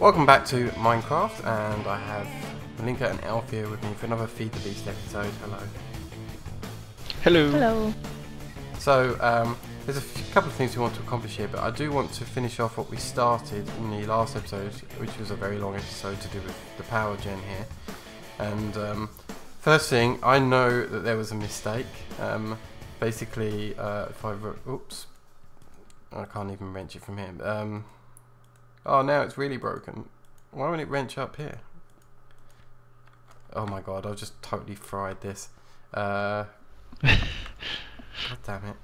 Welcome back to Minecraft, and I have Linka and Elthia with me for another Feed the Beast episode. Hello. Hello. Hello. So, there's a couple of things we want to accomplish here, but I do want to finish off what we started in the last episode, which was a very long episode to do with the power gen here. And first thing, I know that there was a mistake. Basically, if I oops, I can't even wrench it from here. Oh, now it's really broken. Why won't it wrench up here? Oh my god, I've just totally fried this. God damn it.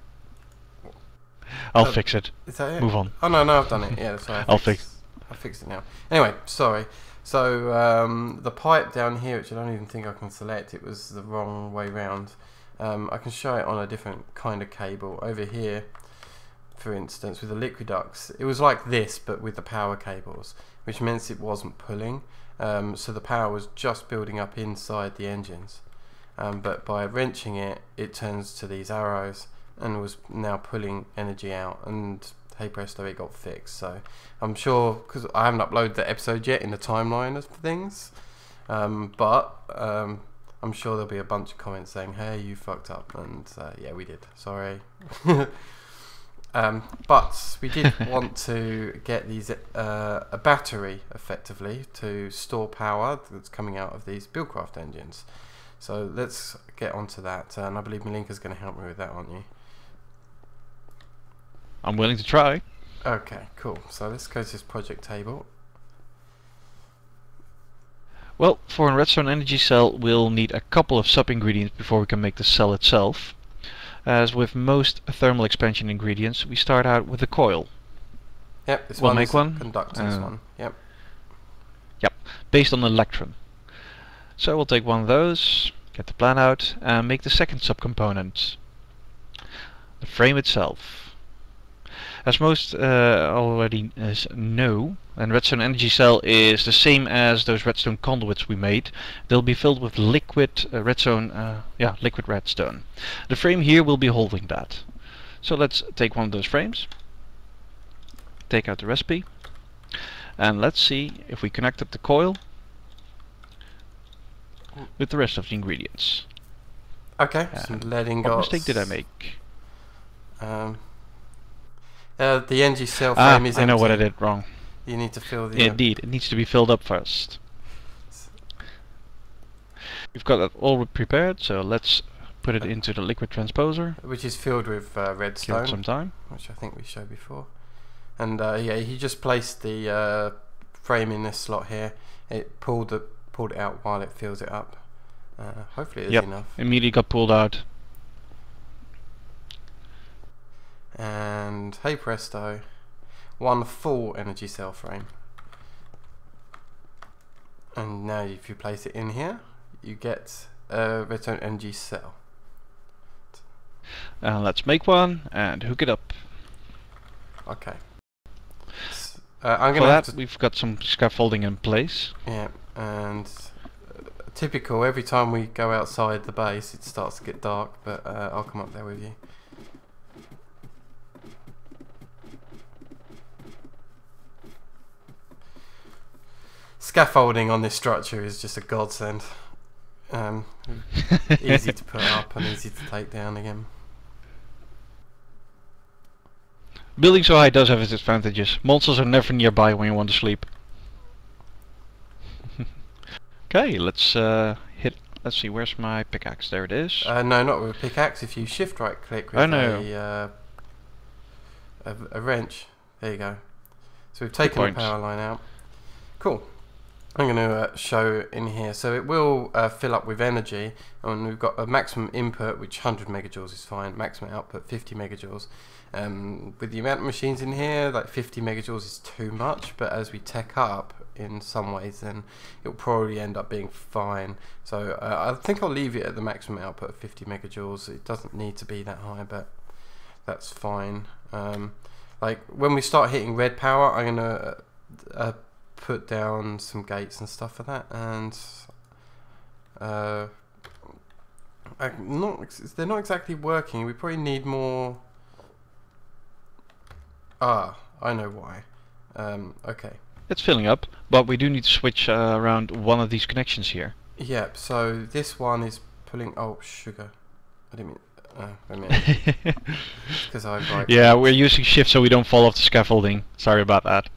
I'll fix it. Is that it? Move on. Oh no, I've done it. Yeah, that's right. I fixed it now. Anyway, sorry. So the pipe down here, which I don't even think I can select, it was the wrong way round. I can show it on a different kind of cable. Over here, for instance, with the liquid ducts, it was like this, but with the power cables, which meant it wasn't pulling. So the power was just building up inside the engines. But by wrenching it, it turns to these arrows and was now pulling energy out, and hey presto, it got fixed. So I'm sure, because I haven't uploaded the episode yet in the timeline of things, but I'm sure there'll be a bunch of comments saying, hey, you fucked up, and yeah, we did, sorry. But we did want to get these a battery effectively to store power that's coming out of these Buildcraft engines. So let's get onto that, and I believe Malinka's going to help me with that, aren't you? I'm willing to try. Okay, cool. So let's go to this project table. Well, for a redstone energy cell, we'll need a couple of sub-ingredients before we can make the cell itself. As with most thermal expansion ingredients, we start out with a coil. Yep, this We'll one make is one. Conductance one. Yep. Yep, based on an electron. So we'll take one of those, get the plan out, and make the second subcomponent. The frame itself. As most already know, a redstone energy cell is the same as those redstone conduits we made. They'll be filled with liquid redstone, liquid redstone. The frame here will be holding that. So let's take one of those frames, take out the recipe, and let's see if we connect up the coil with the rest of the ingredients. Okay, some lead ingots. What mistake did I make? The energy cell frame is empty. I know what I did wrong. You need to fill the... Yeah, indeed, it needs to be filled up first. We've got that all prepared, so let's put it into the liquid transposer. Which is filled with redstone. Give it some time. Which I think we showed before. And yeah, he just placed the frame in this slot here. It pulled it out while it fills it up. Hopefully there's enough. Immediately got pulled out. And hey presto, one full energy cell frame. And now if you place it in here, you get a redstone energy cell. Let's make one and hook it up. Okay. I'm For gonna that, we've got some scaffolding in place. Yeah, and typical, every time we go outside the base it starts to get dark, but I'll come up there with you. Scaffolding on this structure is just a godsend. Easy to put up and easy to take down again. Building so high does have its advantages. Monsters are never nearby when you want to sleep. Okay, let's see, where's my pickaxe? There it is. No, not with a pickaxe. If you shift right click with a wrench, there you go. So we've taken the power line out. Cool. I'm going to show in here. So it will fill up with energy, and we've got a maximum input, which 100 megajoules is fine. Maximum output 50 megajoules. With the amount of machines in here, like 50 megajoules is too much, but as we tech up in some ways, then it'll probably end up being fine. So I think I'll leave it at the maximum output of 50 megajoules. It doesn't need to be that high, but that's fine. Like when we start hitting red power, I'm going to put down some gates and stuff for that, and they're not exactly working. We probably need more. I know why. Okay, it's filling up, but we do need to switch around one of these connections here. Yep, so this one is pulling... Oh, sugar. I didn't mean... wait a minute. Because I right. Yeah, we're using shift so we don't fall off the scaffolding. Sorry about that.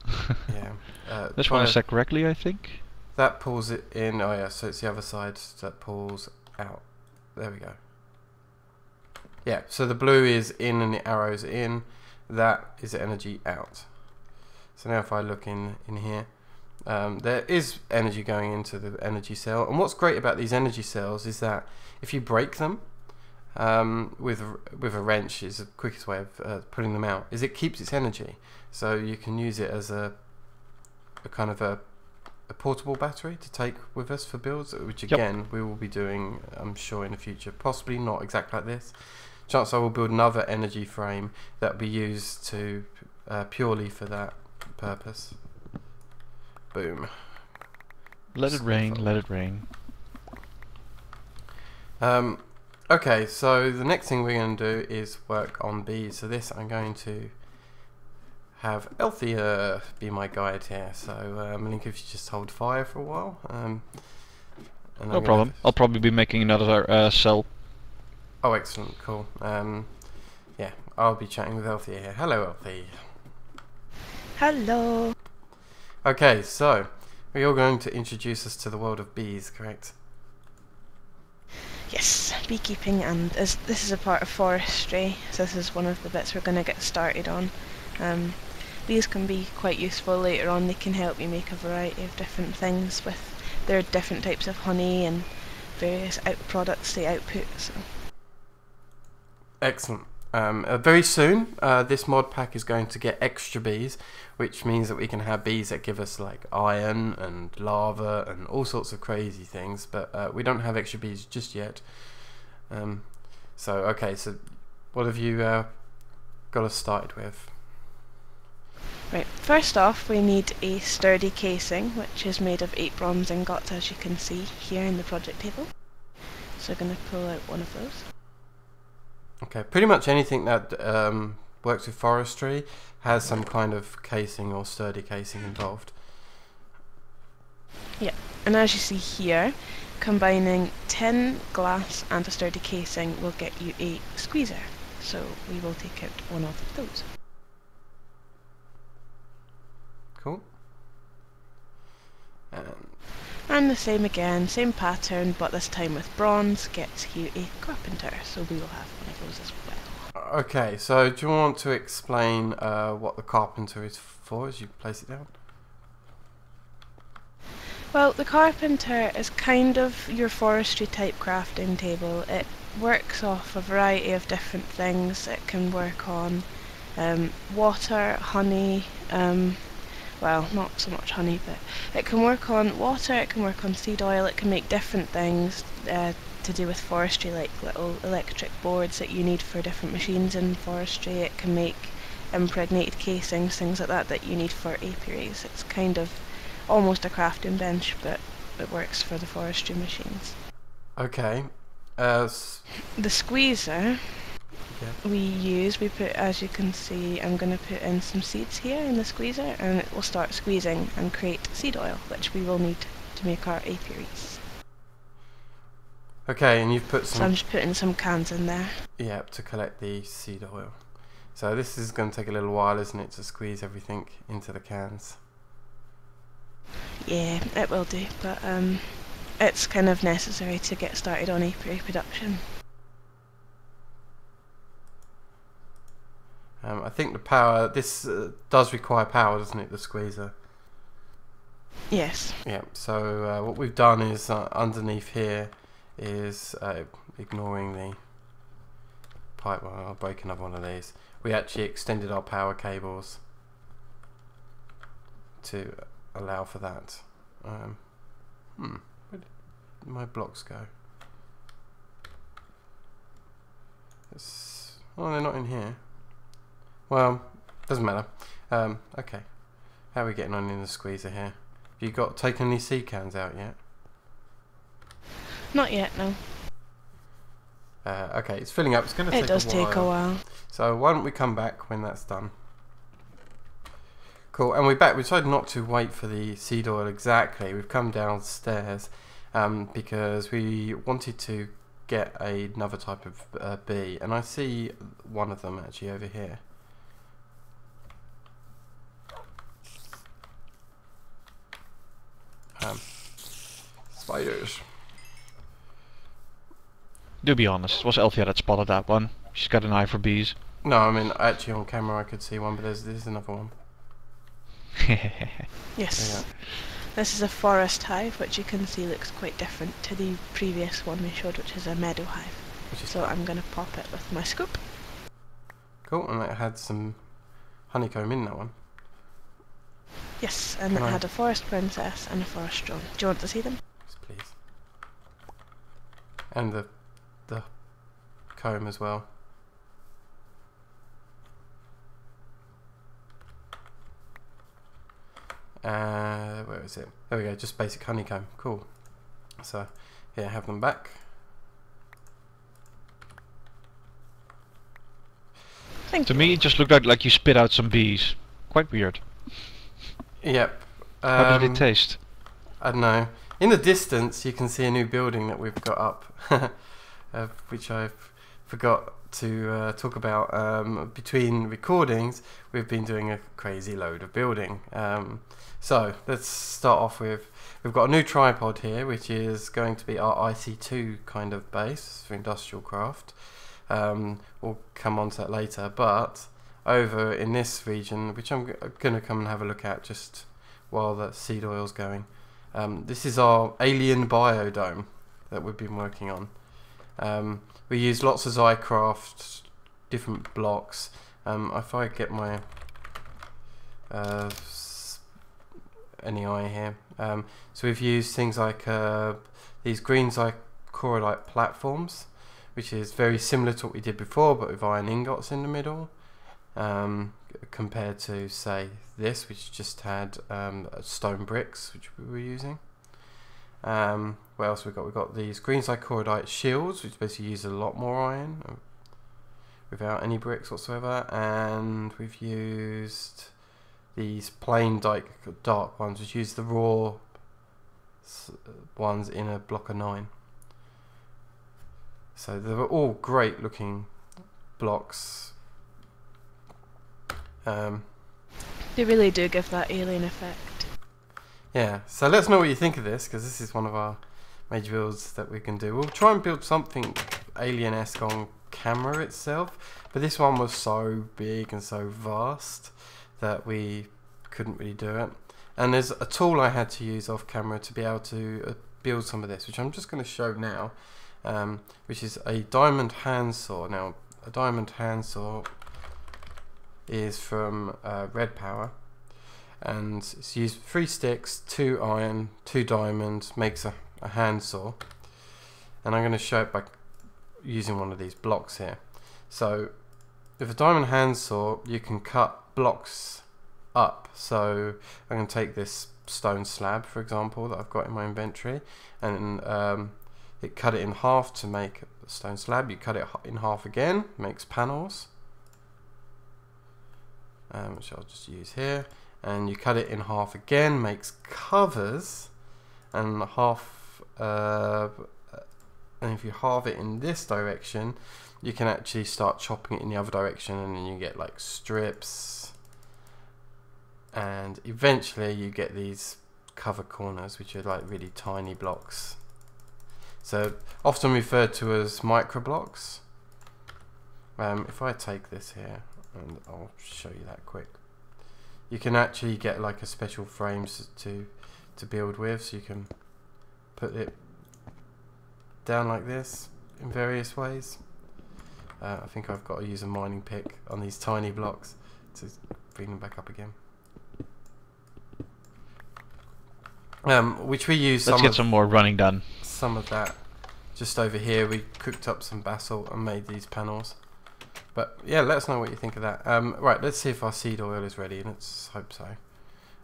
Yeah. This one is set correctly, I think. That pulls it in. Oh yeah, so it's the other side that pulls out. There we go. Yeah, so the blue is in and the arrow's in. That is energy out. So now if I look in here, there is energy going into the energy cell. And what's great about these energy cells is that if you break them, with a wrench is the quickest way of putting them out, is it keeps its energy. So you can use it as a kind of a portable battery to take with us for builds, which again we will be doing, I'm sure, in the future. Possibly not exactly like this. Chance I will build another energy frame that will be used to purely for that purpose. Boom. Let it rain, let it rain. Okay, so the next thing we're going to do is work on bees. So this I'm going to have Elthia be my guide here. So Link, if you just hold fire for a while. No problem. I'll probably be making another cell. Oh, excellent, cool. Yeah, I'll be chatting with Elthia here. Hello, Elthia. Hello. Okay, so you're going to introduce us to the world of bees, correct? Yes, beekeeping, and this is a part of forestry, so this is one of the bits we're going to get started on. Bees can be quite useful later on. They can help you make a variety of different things with their different types of honey and various products they output. So. Excellent. Very soon, this mod pack is going to get extra bees, which means that we can have bees that give us like iron and lava and all sorts of crazy things, but we don't have extra bees just yet. So what have you got us started with? Right, first off we need a sturdy casing, which is made of 8 bronze ingots, as you can see here in the project table. So we're going to pull out one of those. Okay, pretty much anything that works with forestry has some kind of casing or sturdy casing involved. Yeah, and as you see here, combining tin, glass and a sturdy casing will get you a squeezer. So we will take out one of those. Cool. And the same again, same pattern, but this time with bronze gets you a carpenter, so we will have one of those as well. Okay, so do you want to explain what the carpenter is for as you place it down? Well, the carpenter is kind of your forestry type crafting table. It works off a variety of different things. It can work on water, honey, well, not so much honey, but it can work on water, it can work on seed oil, it can make different things to do with forestry, like little electric boards that you need for different machines in forestry. It can make impregnated casings, things like that that you need for apiaries. It's kind of almost a crafting bench, but it works for the forestry machines. Okay. The squeezer we put, as you can see, I'm going to put in some seeds here in the squeezer, and it will start squeezing and create seed oil, which we will need to make our apiaries. Okay, and you've put some... So I'm just putting some cans in there. Yeah, to collect the seed oil. So this is going to take a little while, isn't it, to squeeze everything into the cans? Yeah, it will do, but it's kind of necessary to get started on apiary production. I think the power, this does require power, doesn't it, the squeezer? Yes. Yeah, so what we've done is underneath here is ignoring the pipe. Well, I'll break another one of these. We actually extended our power cables to allow for that. Where did my blocks go? Oh, they're not in here. Well, doesn't matter. Okay. How are we getting on in the squeezer here? Have you taken any seed cans out yet? Not yet, no. Okay, it's filling up. It's going to take a while. It does take a while. So why don't we come back when that's done? Cool, and we're back. We decided not to wait for the seed oil exactly. We've come downstairs because we wanted to get another type of bee, and I see one of them actually over here. Spiders. Do be honest, it was Elthia that spotted that one. She's got an eye for bees. No, I mean actually on camera I could see one, but there's another one. Yes. This is a forest hive, which you can see looks quite different to the previous one we showed, which is a meadow hive. So I'm going to pop it with my scoop. Cool, and it had some honeycomb in that one. Yes, and it had a forest princess and a forest drone. Do you want to see them? Yes, please. And the comb as well. Where is it? There we go, just basic honeycomb. Cool. So, yeah, have them back. To me, it just looked like you spit out some bees. Quite weird. Yep. How did it taste? I don't know. In the distance, you can see a new building that we've got up, which I forgot to talk about. Between recordings, we've been doing a crazy load of building. So let's start off with, we've got a new tripod here, which is going to be our IC2 kind of base for industrial craft. We'll come on to that later, but over in this region, which I'm going to come and have a look at just while the seed oil's going, this is our alien biodome that we've been working on. We use lots of Zycraft, different blocks. If I get my NEI here, so we've used things like these green Zycraft platforms, which is very similar to what we did before, but with iron ingots in the middle, compared to, say, this, which just had stone bricks, which we were using. What else we got? We've got these green Zycraft shields, which basically use a lot more iron without any bricks whatsoever, and we've used these plain dark ones, which use the raw ones in a block of 9. So they were all great looking blocks. They really do give that alien effect. Yeah, so let us know what you think of this, because this is one of our major builds that we can do. We'll try and build something alien-esque on camera itself, but this one was so big and so vast that we couldn't really do it. And there's a tool I had to use off camera to be able to build some of this, which I'm just going to show now, which is a diamond handsaw. Now, a diamond handsaw is from Red Power, and it's used 3 sticks, 2 iron, 2 diamonds, makes a handsaw. And I'm going to show it by using one of these blocks here. So with a diamond handsaw, you can cut blocks up. So I'm going to take this stone slab, for example, that I've got in my inventory, and cut it in half to make a stone slab. You cut it in half again, makes panels, which I'll just use here, and you cut it in half again, makes covers, and and if you halve it in this direction, you can actually start chopping it in the other direction, and then you get like strips, and eventually you get these cover corners, which are like really tiny blocks. So often referred to as micro blocks. If I take this here, and I'll show you that quick, you can actually get like a special frames to build with, so you can put it down like this in various ways. I think I've got to use a mining pick on these tiny blocks to bring them back up again. Which we use. Let's get some more running done. Some of that just over here. We cooked up some basalt and made these panels. But yeah, let us know what you think of that. Right, let's see if our seed oil is ready. Let's hope so.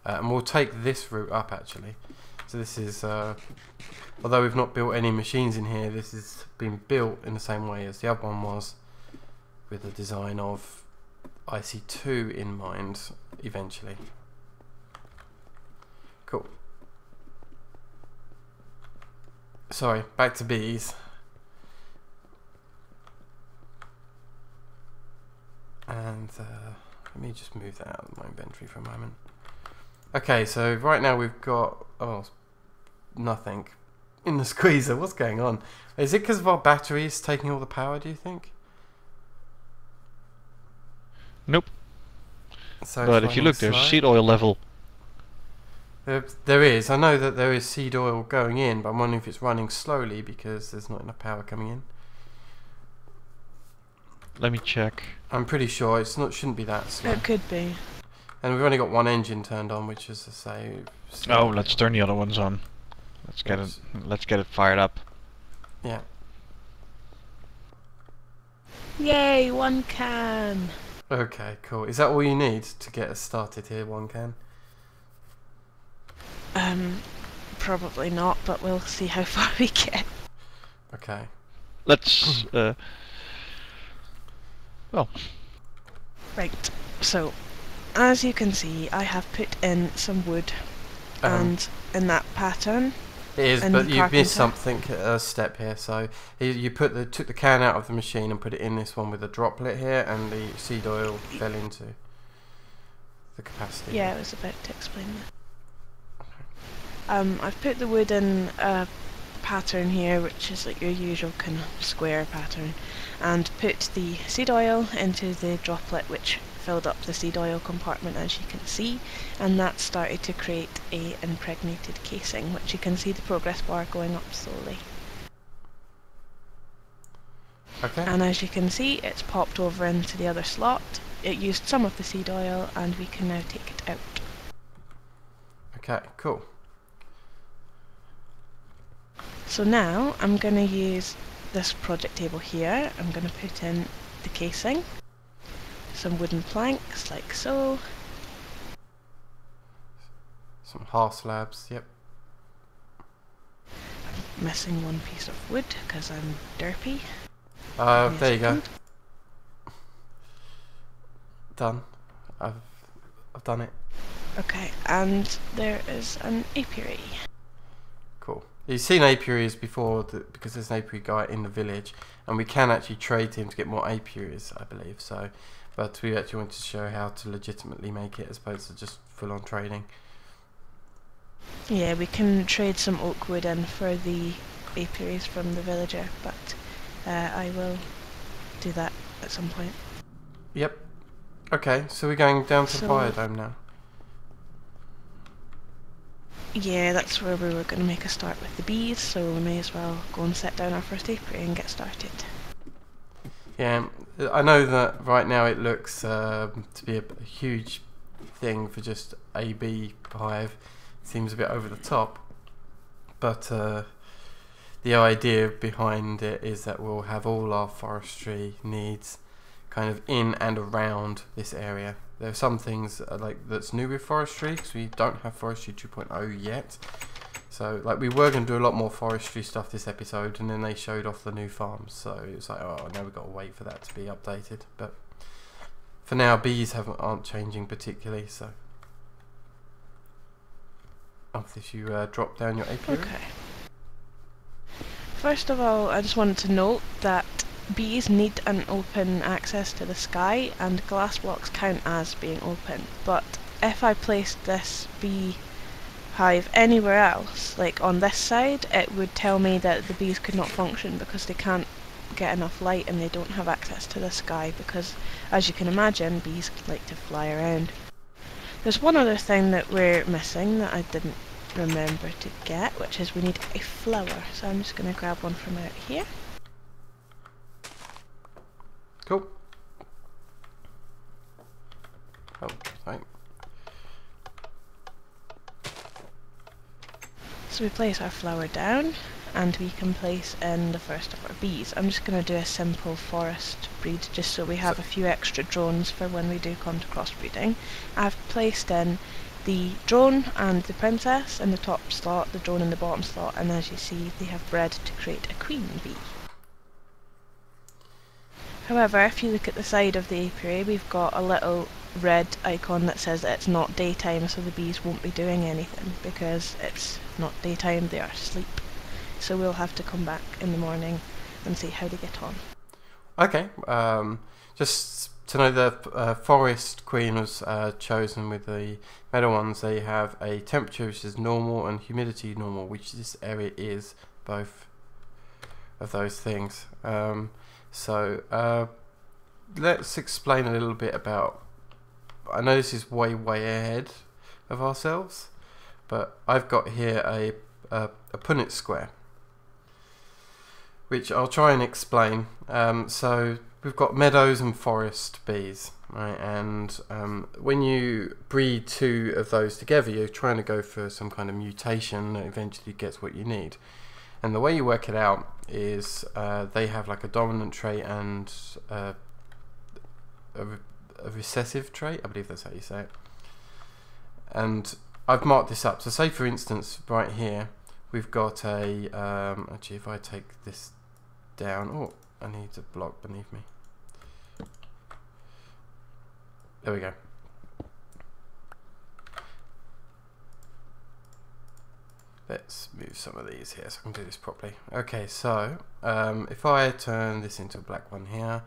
And we'll take this route up actually. So this is, although we've not built any machines in here, this has been built in the same way as the other one was, with the design of IC2 in mind eventually. sorry, back to bees. And let me just move that out of my inventory for a moment. Okay, so right now we've got nothing in the squeezer. What's going on? Is it because of our batteries taking all the power, do you think? Nope. So But if you look, there's seed oil level. There is. I know that there is seed oil going in, but I'm wondering if it's running slowly because there's not enough power coming in. Let me check. I'm pretty sure shouldn't be that slow. It could be. And we've only got one engine turned on, which is to say. Oh, let's turn the other ones on. Let's get it fired up. Yeah. Yay, 1 can. Okay, cool. Is that all you need to get us started here? 1 can. Probably not, but we'll see how far we get. Okay. Let's well. Right. So, as you can see, I have put in some wood, and in that pattern. It is, but you've missed something, a step here. So you took the can out of the machine and put it in this one with a droplet here, and the seed oil fell into the capacity. Yeah, I was about to explain that. I've put the wood in a pattern here, which is like your usual kind of square pattern, and put the seed oil into the droplet, which filled up the seed oil compartment, as you can see, and that started to create a impregnated casing, which you can see the progress bar going up slowly. Okay. And as you can see, it's popped over into the other slot. It used some of the seed oil, and we can now take it out. Okay, cool. So now I'm going to use this project table here. I'm going to put in the casing, some wooden planks like so, some half slabs. Yep. I'm missing one piece of wood because I'm derpy. There you go. Done. I've done it. Okay, and there is an apiary. Cool. You've seen apiaries before because there's an apiary guy in the village, and we can actually trade him to get more apiaries, I believe. So, but we actually want to show how to legitimately make it as opposed to just full-on trading. Yeah, we can trade some oak wood in for the apiaries from the villager, but I will do that at some point. Yep. Okay, so we're going down to the biodome now. Yeah, that's where we were going to make a start with the bees, so we may as well go and set down our first apiary and get started. Yeah, I know that right now it looks to be a huge thing for just a bee hive. Seems a bit over the top, but the idea behind it is that we'll have all our forestry needs kind of in and around this area. There are some things that's new with forestry because we don't have forestry 2.0 yet. So like we were going to do a lot more forestry stuff this episode, and then they showed off the new farms. So it's like, oh, now we've got to wait for that to be updated. But for now, bees aren't changing particularly. So after you drop down your apiary. Okay. First of all, I just wanted to note that bees need an open access to the sky, and glass blocks count as being open. But if I placed this bee hive anywhere else, like on this side, it would tell me that the bees could not function because they can't get enough light and they don't have access to the sky, because as you can imagine, bees like to fly around. There's one other thing that we're missing that I didn't remember to get, which is we need a flower. So I'm just going to grab one from out here. Cool. Oh, right. So we place our flower down, and we can place in the first of our bees. I'm just going to do a simple forest breed, just so we have a few extra drones for when we do come to crossbreeding. I've placed in the drone and the princess in the top slot, the drone in the bottom slot, and as you see, they have bred to create a queen bee. However, if you look at the side of the apiary, we've got a little red icon that says that it's not daytime, so the bees won't be doing anything because it's not daytime, they are asleep. so we'll have to come back in the morning and see how they get on. Okay, just to know, the forest queen was chosen with the meadow ones. They have a temperature which is normal and humidity normal, which this area is both of those things. So let's explain a little bit about, I know this is way ahead of ourselves, but I've got here a Punnett square, which I'll try and explain. So we've got meadows and forest bees, right? And when you breed two of those together, you're trying to go for some kind of mutation that eventually gets what you need. And the way you work it out is they have like a dominant trait and a recessive trait, I believe that's how you say it. And I've marked this up. So say for instance right here we've got a actually, if I take this down, oh, I need a block beneath me. There we go. Let's move some of these here so I can do this properly. Okay, so if I turn this into a black one here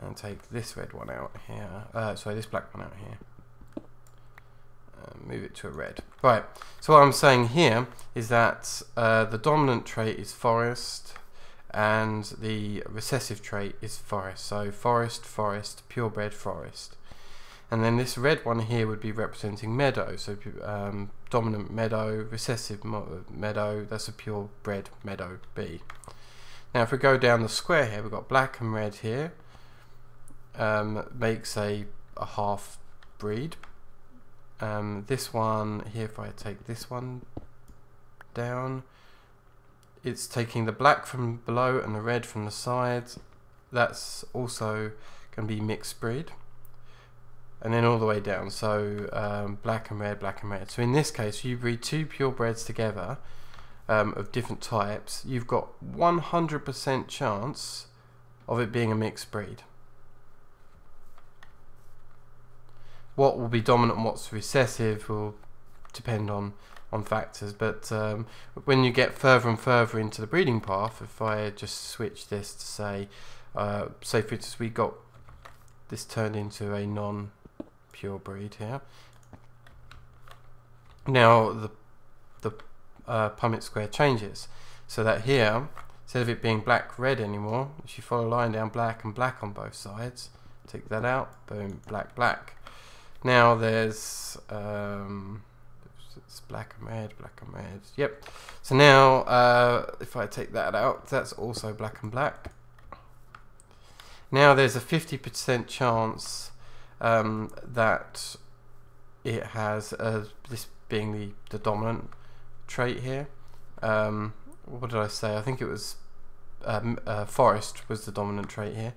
and take this red one out here, sorry, this black one out here, move it to a red. Right, so what I'm saying here is that the dominant trait is forest and the recessive trait is forest. So forest, purebred forest. And then this red one here would be representing meadow. So dominant meadow, recessive meadow, that's a purebred meadow bee. Now if we go down the square here, we've got black and red here, makes a half breed. This one here, if I take this one down, it's taking the black from below and the red from the sides. That's also going to be mixed breed. And then all the way down, so black and red, black and red. So in this case, you breed two purebreds together of different types. You've got 100% chance of it being a mixed breed. What will be dominant and what's recessive will depend on factors, but when you get further and further into the breeding path, if I just switch this to say for instance we got this turned into a non-pure breed here. Now the Punnett square changes, so that here, instead of it being black-red anymore, if you follow a line down, black and black on both sides, take that out, boom, black, black. Now there's it's black and red, yep. So now if I take that out, that's also black and black. Now there's a 50% chance that it has this being the dominant trait here. What did I say? I think it was forest was the dominant trait here.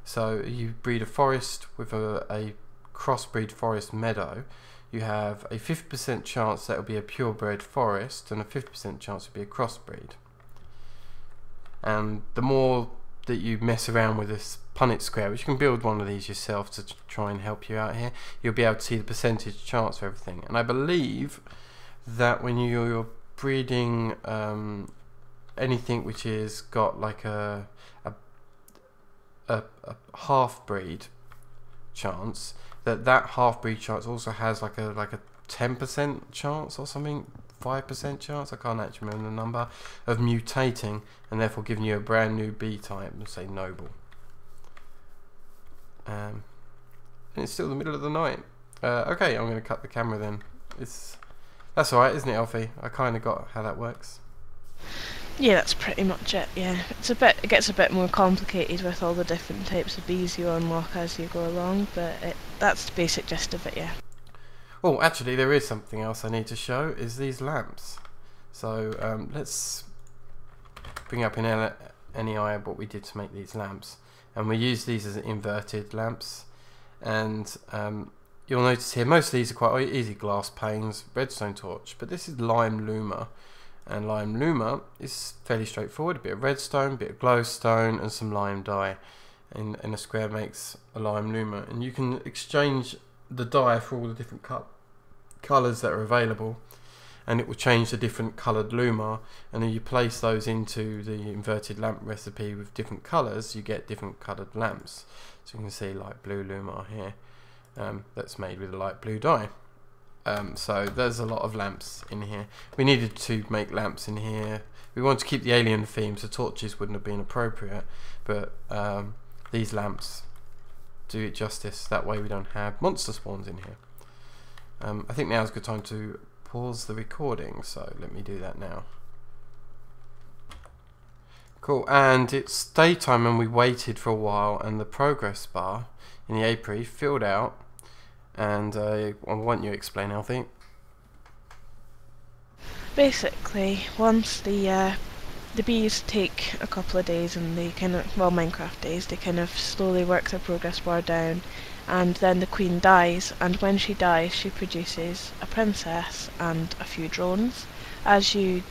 So you breed a forest with a crossbreed forest meadow, you have a 50% chance that will be a purebred forest and a 50% chance it will be a crossbreed. And the more that you mess around with this Punnett square, which you can build one of these yourself to try and help you out here, you'll be able to see the percentage chance of everything. And I believe that when you're breeding anything which is got like a half breed chance, that half breed chance also has like a 10% chance or something, 5% chance, I can't actually remember the number, of mutating and therefore giving you a brand new bee type, let's say noble. And it's still the middle of the night. Okay, I'm going to cut the camera then. That's alright, isn't it, Elthia? I kind of got how that works. Yeah, that's pretty much it. Yeah, it gets a bit more complicated with all the different types of bees you unlock as you go along, but that's the basic gist of it. Yeah. Oh, actually, there is something else I need to show. Is these lamps. So let's bring up in NEI what we did to make these lamps, and we use these as inverted lamps. And you'll notice here most of these are quite easy glass panes, redstone torch, but this is lime luma. And lime luma is fairly straightforward, a bit of redstone, a bit of glowstone and some lime dye, and a square makes a lime luma. And you can exchange the dye for all the different colours that are available, and it will change the different coloured luma, and then you place those into the inverted lamp recipe with different colours, you get different coloured lamps. So you can see light blue luma here, that's made with a light blue dye. So there's a lot of lamps in here. We needed to make lamps in here. We wanted to keep the alien theme, so torches wouldn't have been appropriate, but these lamps do it justice. That way we don't have monster spawns in here. I think now's a good time to pause the recording, so let me do that now. Cool, and it's daytime and we waited for a while, and the progress bar in the apiary filled out, and I want you to explain, Elthia. Basically, once the bees take a couple of days, and they kind of, well, Minecraft days, they kind of slowly work their progress bar down, and then the queen dies, and when she dies she produces a princess and a few drones. As you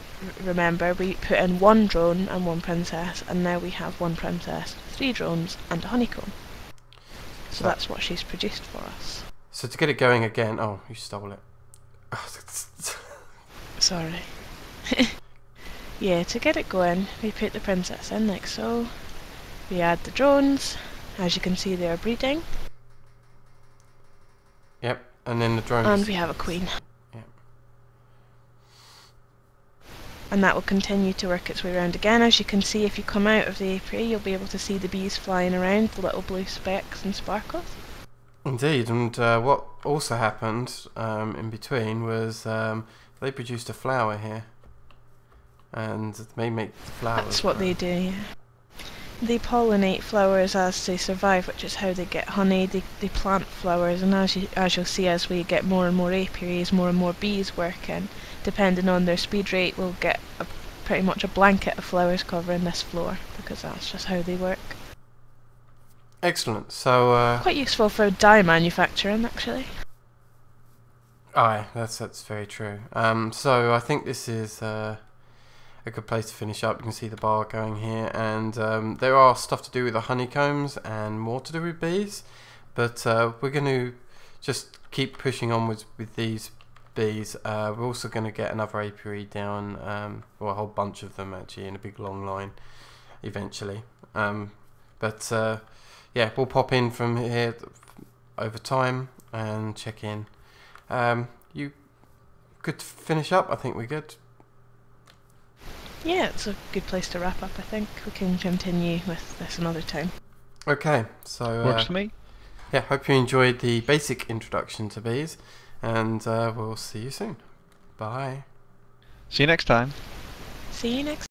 remember, we put in 1 drone and 1 princess, and now we have 1 princess, 3 drones and a honeycomb. So that's what she's produced for us. So to get it going again, oh, you stole it. Sorry. Yeah, to get it going, we put the princess in like so. We add the drones. As you can see, they are breeding. Yep, and then the drones. And we have a queen. Yep. And that will continue to work its way around again. As you can see, if you come out of the apiary, you'll be able to see the bees flying around, the little blue specks and sparkles. Indeed, and what also happened in between was they produced a flower here, and they make the flowers. That's what they do, yeah. They pollinate flowers as they survive, which is how they get honey. They plant flowers, and as you'll see, as we get more and more apiaries, more and more bees working, depending on their speed rate, we'll get pretty much a blanket of flowers covering this floor, because that's just how they work. Excellent. So quite useful for dye manufacturing, actually. Aye, that's very true. So I think this is a good place to finish up. You can see the bar going here, and there are stuff to do with the honeycombs and more to do with bees, but we're going to just keep pushing onwards with these bees. We're also going to get another apiary down, well, a whole bunch of them actually in a big long line eventually. But yeah, we'll pop in from here over time and check in. You good to finish up? I think we're good. Yeah, it's a good place to wrap up, I think. We can continue with this another time. Okay, so works for me. Yeah, hope you enjoyed the basic introduction to bees, and we'll see you soon. Bye. See you next time. See you next